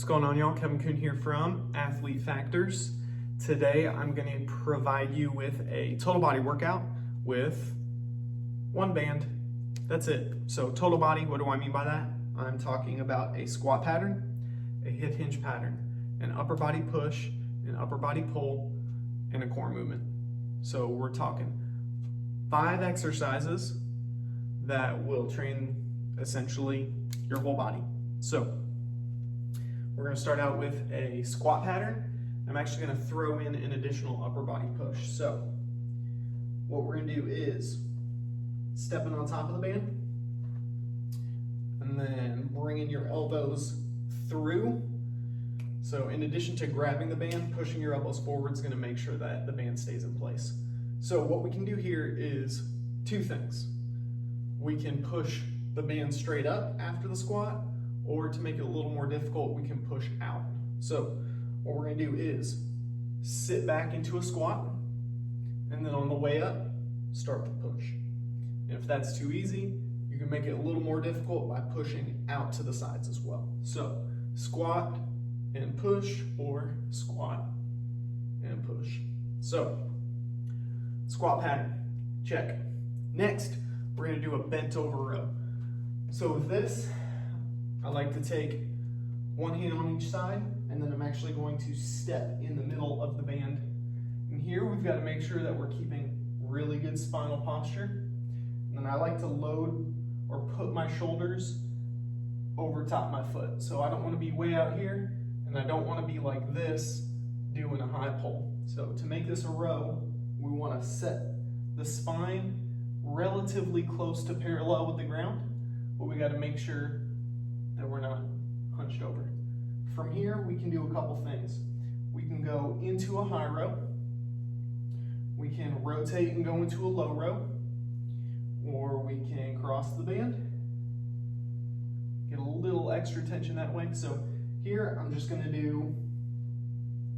What's going on, y'all? Kevin Kuhn here from Athlete Factors. Today I'm going to provide you with a total body workout with one band. That's it. So total body, what do I mean by that? I'm talking about a squat pattern, a hip hinge pattern, an upper body push, an upper body pull, and a core movement. So we're talking 5 exercises that will train essentially your whole body. So we're going to start out with a squat pattern. I'm actually going to throw in an additional upper body push. So what we're going to do is stepping on top of the band and then bringing your elbows through. So in addition to grabbing the band, pushing your elbows forward is going to make sure that the band stays in place. So what we can do here is 2 things. We can push the band straight up after the squat, or to make it a little more difficult, we can push out. So what we're going to do is sit back into a squat, and then on the way up, start to push. And if that's too easy, you can make it a little more difficult by pushing out to the sides as well. So squat and push, or squat and push. So squat pattern, check. Next, we're going to do a bent over row. So with this, I like to take one hand on each side, and then I'm actually going to step in the middle of the band. And here we've got to make sure that we're keeping really good spinal posture. And then I like to load or put my shoulders over top my foot. So I don't want to be way out here, and I don't want to be like this doing a high pull. So to make this a row, we want to set the spine relatively close to parallel with the ground, but we got to make sure that we're not hunched over. From here, we can do a couple things. We can go into a high row. We can rotate and go into a low row, or we can cross the band. Get a little extra tension that way. So here, I'm just gonna do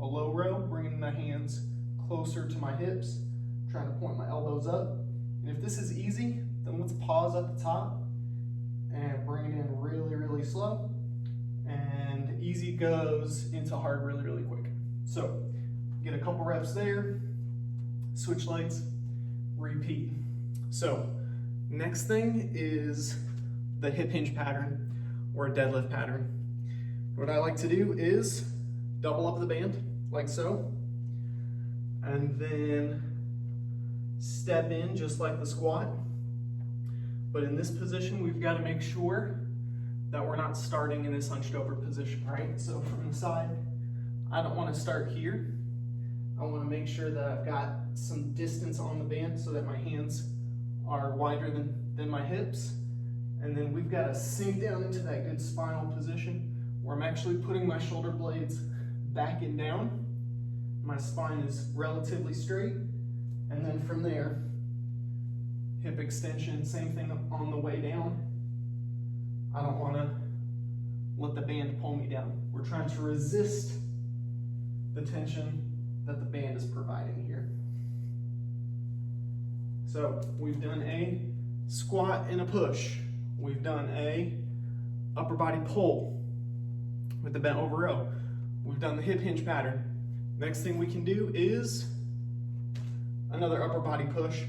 a low row, bringing my hands closer to my hips, trying to point my elbows up. And if this is easy, then let's pause at the top and bring it in really slow, and easy goes into hard really quick. So get a couple reps there, switch legs, repeat. So next thing is the hip hinge pattern or a deadlift pattern. What I like to do is double up the band like so, and then step in just like the squat. But in this position, we've got to make sure that we're not starting in this hunched over position, right? So from the side, I don't want to start here. I want to make sure that I've got some distance on the band so that my hands are wider than my hips. And then we've got to sink down into that good spinal position where I'm actually putting my shoulder blades back and down. My spine is relatively straight. And then from there, hip extension, same thing on the way down. I don't want to let the band pull me down. We're trying to resist the tension that the band is providing here. So we've done a squat and a push. We've done a upper body pull with the bent over row. We've done the hip hinge pattern. Next thing we can do is another upper body push.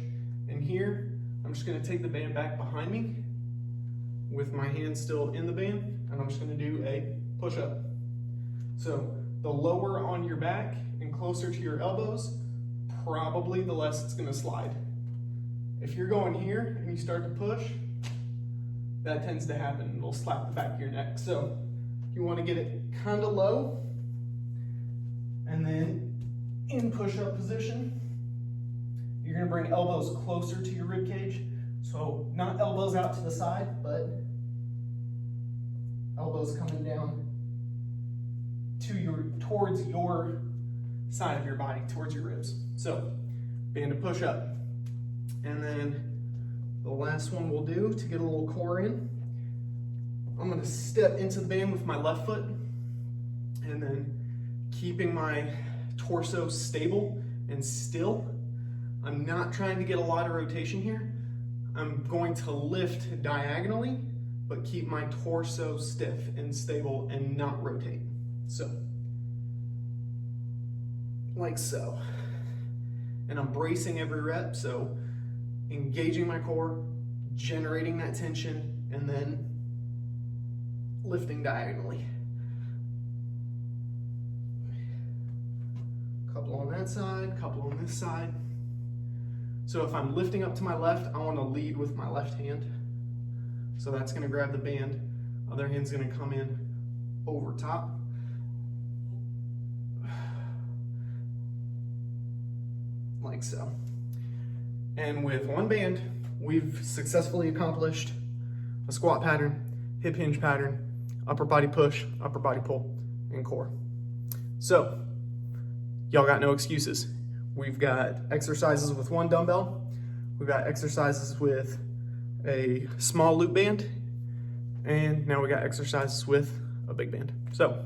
And here, I'm just going to take the band back behind me with my hands still in the band, and I'm just going to do a push-up. So the lower on your back and closer to your elbows, probably the less it's going to slide. If you're going here and you start to push, that tends to happen. It'll slap the back of your neck. So you want to get it kind of low, and then in push-up position, you're going to bring elbows closer to your rib cage. So not elbows out to the side, but elbows coming down towards your side of your body, towards your ribs. So band to push up. And then the last one we'll do to get a little core in, I'm going to step into the band with my left foot, and then keeping my torso stable and still. I'm not trying to get a lot of rotation here. I'm going to lift diagonally, but keep my torso stiff and stable and not rotate. So, like so. And I'm bracing every rep, so engaging my core, generating that tension, and then lifting diagonally. Couple on that side, couple on this side. So if I'm lifting up to my left, I want to lead with my left hand. So that's going to grab the band. Other hand's going to come in over top. Like so. And with one band, we've successfully accomplished a squat pattern, hip hinge pattern, upper body push, upper body pull, and core. So, y'all got no excuses. We've got exercises with one dumbbell. We've got exercises with a small loop band. And now we got exercises with a big band. So,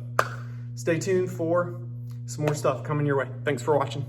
stay tuned for some more stuff coming your way. Thanks for watching.